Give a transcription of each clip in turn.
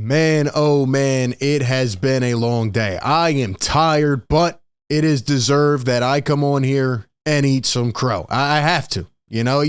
Man, oh man, it has been a long day. I am tired, but it is deserved that I come on here and eat some crow. I have to. You know,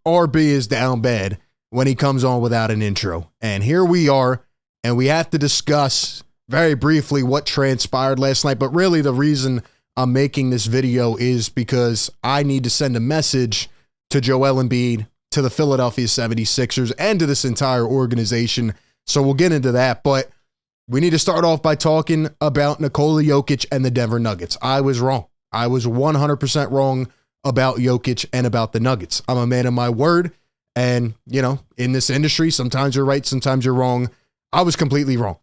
RB is down bad when he comes on without an intro. And here we are, and we have to discuss very briefly what transpired last night. But really the reason I'm making this video is because I need to send a message to Joel Embiid, to the Philadelphia 76ers, and to this entire organization. So we'll get into that, but we need to start off by talking about Nikola Jokic and the Denver Nuggets. I was wrong. I was 100% wrong about Jokic and about the Nuggets. I'm a man of my word, and, you know, in this industry, sometimes you're right, sometimes you're wrong. I was completely wrong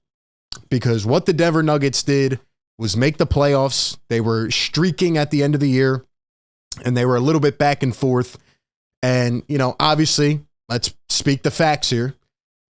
because what the Denver Nuggets did was make the playoffs. They were streaking at the end of the year, and they were a little bit back and forth. And, you know, obviously, let's speak the facts here.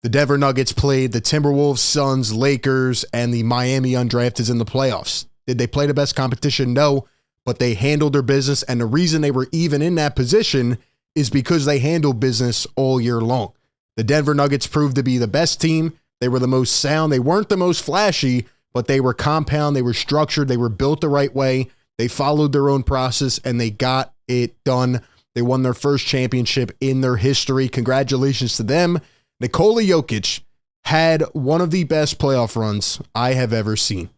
The Denver Nuggets played the Timberwolves, Suns, Lakers, and the Miami undrafteds in the playoffs. Did they play the best competition? No, but they handled their business, and the reason they were even in that position is because they handled business all year long. The Denver Nuggets proved to be the best team. They were the most sound. They weren't the most flashy, but they were compound. They were structured. They were built the right way. They followed their own process, and they got it done. They won their first championship in their history. Congratulations to them. Nikola Jokic had one of the best playoff runs I have ever seen.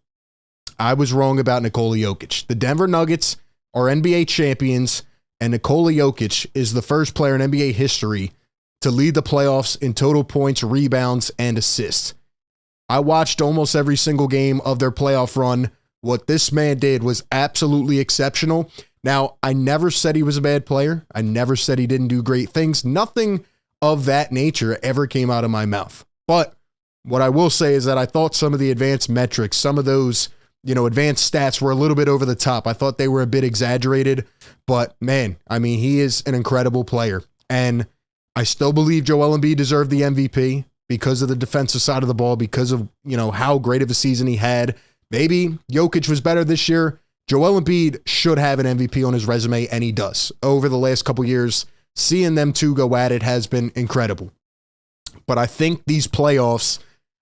I was wrong about Nikola Jokic. The Denver Nuggets are NBA champions, and Nikola Jokic is the first player in NBA history to lead the playoffs in total points, rebounds, and assists. I watched almost every single game of their playoff run. What this man did was absolutely exceptional. Now, I never said he was a bad player. I never said he didn't do great things. Nothing of that nature ever came out of my mouth. But what I will say is that I thought some of the advanced metrics, some of those, advanced stats were a little bit over the top. I thought they were a bit exaggerated, but man, I mean, he is an incredible player. And I still believe Joel Embiid deserved the MVP because of the defensive side of the ball, because of, how great of a season he had. Maybe Jokic was better this year. Joel Embiid should have an MVP on his resume, and he does. Over the last couple years, seeing them two go at it has been incredible. But I think these playoffs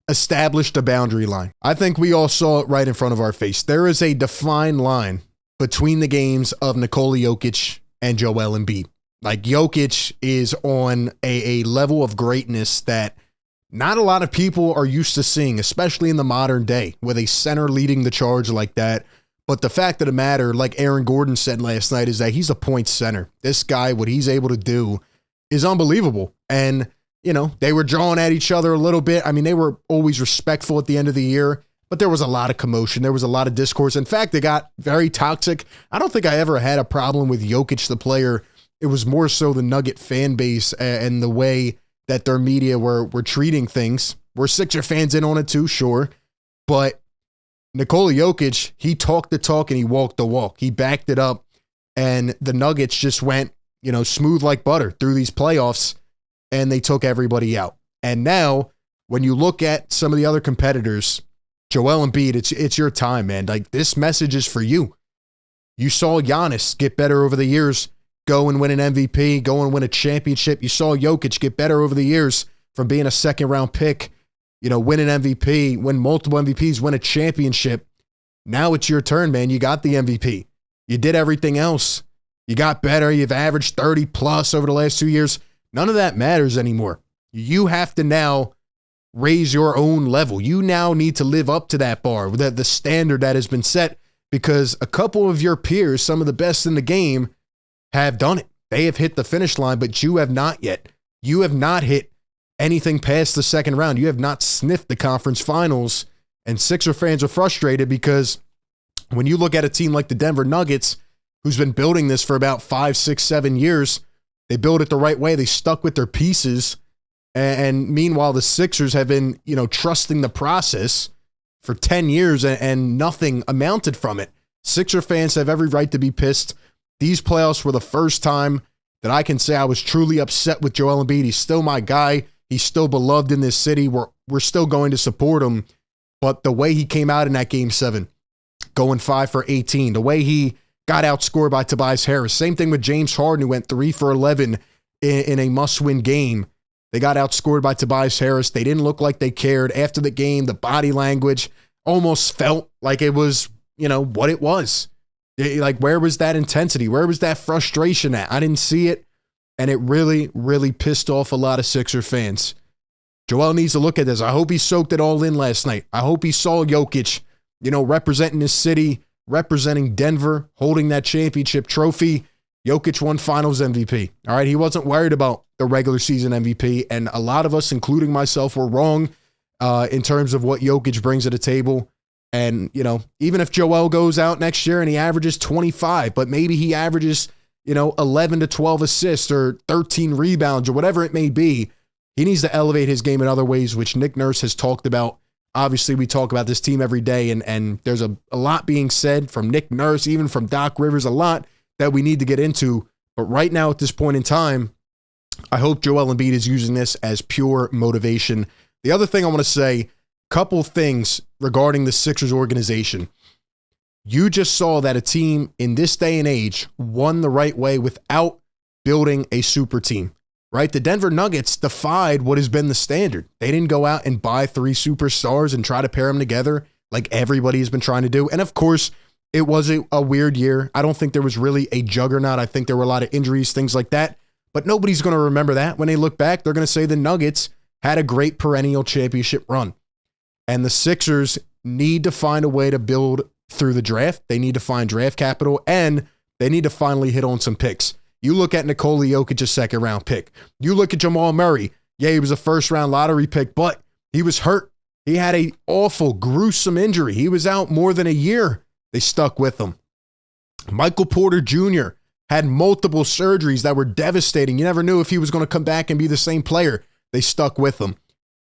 established a boundary line. I think we all saw it right in front of our face. There is a defined line between the games of Nikola Jokic and Joel Embiid. Like, Jokic is on a level of greatness that not a lot of people are used to seeing, especially in the modern day, with a center leading the charge like that. But the fact of the matter, like Aaron Gordon said last night, is that he's a point center. This guy, what he's able to do is unbelievable. And, they were drawing at each other a little bit. I mean, they were always respectful at the end of the year, but there was a lot of commotion. There was a lot of discourse. In fact, it got very toxic. I don't think I ever had a problem with Jokic, the player. It was more so the Nugget fan base and the way that their media were treating things. We're Sixer fans in on it too, sure. But Nikola Jokic, he talked the talk and he walked the walk. He backed it up, and the Nuggets just went, smooth like butter through these playoffs, and they took everybody out. And now, when you look at some of the other competitors, Joel Embiid, it's your time, man. Like, this message is for you. You saw Giannis get better over the years, go and win an MVP, go and win a championship. You saw Jokic get better over the years from being a second-round pick, win an MVP, win multiple MVPs, win a championship. Now it's your turn, man. You got the MVP. You did everything else. You got better. You've averaged 30 plus over the last 2 years. None of that matters anymore. You have to now raise your own level. You now need to live up to that bar, the standard that has been set, because a couple of your peers, some of the best in the game, have done it. They have hit the finish line, but you have not yet. You have not hit anything past the second round. You have not sniffed the conference finals, and Sixer fans are frustrated because when you look at a team like the Denver Nuggets, who's been building this for about 5, 6, 7 years, they build it the right way. They stuck with their pieces, and meanwhile, the Sixers have been, trusting the process for 10 years, and nothing amounted from it. Sixer fans have every right to be pissed. These playoffs were the first time that I can say I was truly upset with Joel Embiid. He's still my guy. He's still beloved in this city. We're still going to support him. But the way he came out in that Game 7, going 5 for 18, the way he got outscored by Tobias Harris, same thing with James Harden, who went 3 for 11 in a must-win game. They got outscored by Tobias Harris. They didn't look like they cared. After the game, the body language almost felt like it was, what it was. Like, where was that intensity? Where was that frustration at? I didn't see it, and it really, really pissed off a lot of Sixer fans. Joel needs to look at this. I hope he soaked it all in last night. I hope he saw Jokic, representing his city, representing Denver, holding that championship trophy. Jokic won Finals MVP. All right, he wasn't worried about the regular season MVP, and a lot of us, including myself, were wrong in terms of what Jokic brings to the table. And, even if Joel goes out next year and he averages 25, but maybe he averages, 11 to 12 assists or 13 rebounds or whatever it may be, he needs to elevate his game in other ways, which Nick Nurse has talked about. Obviously, we talk about this team every day, and there's a lot being said from Nick Nurse, even from Doc Rivers, a lot that we need to get into. But right now, at this point in time, I hope Joel Embiid is using this as pure motivation. The other thing I want to say, couple things regarding the Sixers organization. You just saw that a team in this day and age won the right way without building a super team. Right? The Denver Nuggets defied what has been the standard. They didn't go out and buy 3 superstars and try to pair them together like everybody has been trying to do. And of course, it was a weird year. I don't think there was really a juggernaut. I think there were a lot of injuries, things like that. But nobody's going to remember that. When they look back, they're going to say the Nuggets had a great perennial championship run. And the Sixers need to find a way to build through the draft. They need to find draft capital, and they need to finally hit on some picks. You look at Nikola Jokic, a second-round pick. You look at Jamal Murray. Yeah, he was a first-round lottery pick, but he was hurt. He had an awful, gruesome injury. He was out more than a year. They stuck with him. Michael Porter Jr. had multiple surgeries that were devastating. You never knew if he was going to come back and be the same player. They stuck with him.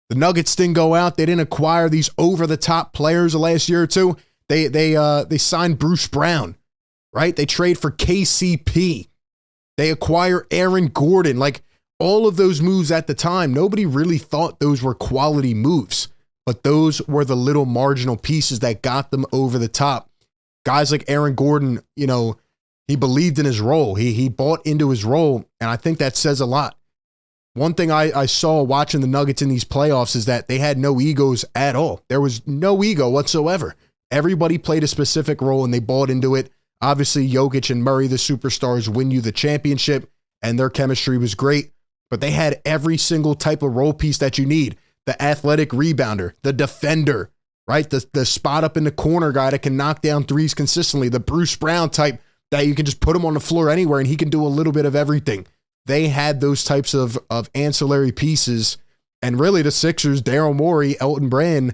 The Nuggets didn't go out. They didn't acquire these over-the-top players the last year or two. They signed Bruce Brown, right? They trade for KCP. They acquire Aaron Gordon. Like, all of those moves at the time, nobody really thought those were quality moves, but those were the little marginal pieces that got them over the top. Guys like Aaron Gordon, he believed in his role. He bought into his role, and I think that says a lot. One thing I saw watching the Nuggets in these playoffs is that they had no egos at all. There was no ego whatsoever. Everybody played a specific role, and they bought into it. Obviously, Jokic and Murray, the superstars, win you the championship, and their chemistry was great. But they had every single type of role piece that you need. The athletic rebounder, the defender, right? The spot up in the corner guy that can knock down threes consistently. The Bruce Brown type that you can just put him on the floor anywhere, and he can do a little bit of everything. They had those types of ancillary pieces. And really, the Sixers, Daryl Morey, Elton Brand,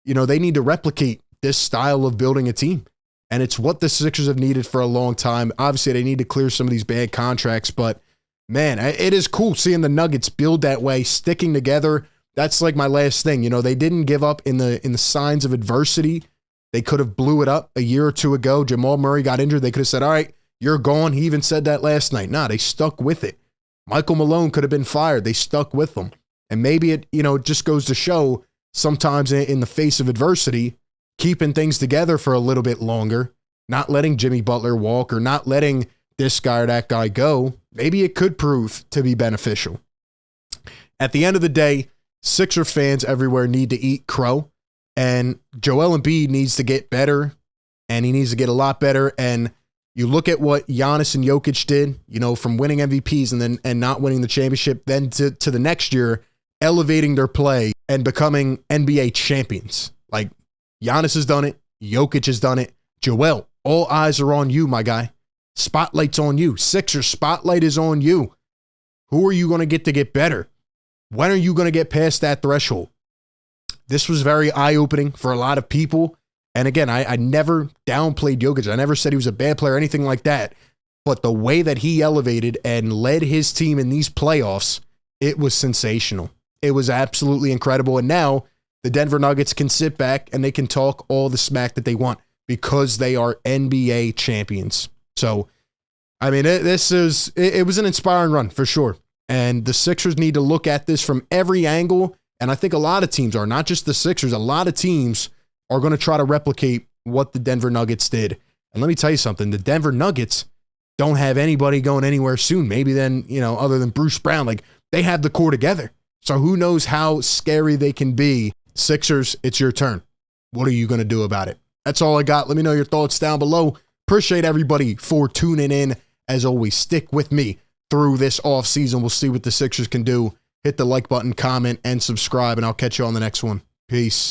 they need to replicate this style of building a team. And it's what the Sixers have needed for a long time. Obviously, they need to clear some of these bad contracts, but man, it is cool seeing the Nuggets build that way, sticking together. That's like my last thing. They didn't give up in the signs of adversity. They could have blew it up a year or two ago. Jamal Murray got injured. They could have said, all right, you're gone. He even said that last night. Nah, they stuck with it. Michael Malone could have been fired. They stuck with them. And maybe it, just goes to show sometimes in the face of adversity, keeping things together for a little bit longer, not letting Jimmy Butler walk or not letting this guy or that guy go, maybe it could prove to be beneficial. At the end of the day, Sixer fans everywhere need to eat crow, and Joel Embiid needs to get better, and he needs to get a lot better. And you look at what Giannis and Jokic did, from winning MVPs and not winning the championship, then to the next year, elevating their play and becoming NBA champions. Like, Giannis has done it. Jokic has done it. Joel, all eyes are on you, my guy. Spotlight's on you. Sixers, spotlight is on you. Who are you going to get better? When are you going to get past that threshold? This was very eye-opening for a lot of people. And again, I never downplayed Jokic. I never said he was a bad player or anything like that. But the way that he elevated and led his team in these playoffs, it was sensational. It was absolutely incredible. And now the Denver Nuggets can sit back and they can talk all the smack that they want because they are NBA champions. So, I mean, it was an inspiring run for sure. And the Sixers need to look at this from every angle. And I think a lot of teams are, not just the Sixers, a lot of teams are going to try to replicate what the Denver Nuggets did. And let me tell you something, the Denver Nuggets don't have anybody going anywhere soon. Maybe then, other than Bruce Brown, like, they have the core together. So who knows how scary they can be. Sixers, it's your turn. What are you going to do about it? That's all I got. Let me know your thoughts down below. Appreciate everybody for tuning in. As always, stick with me through this offseason. We'll see what the Sixers can do. Hit the like button, comment, and subscribe, and I'll catch you on the next one. Peace.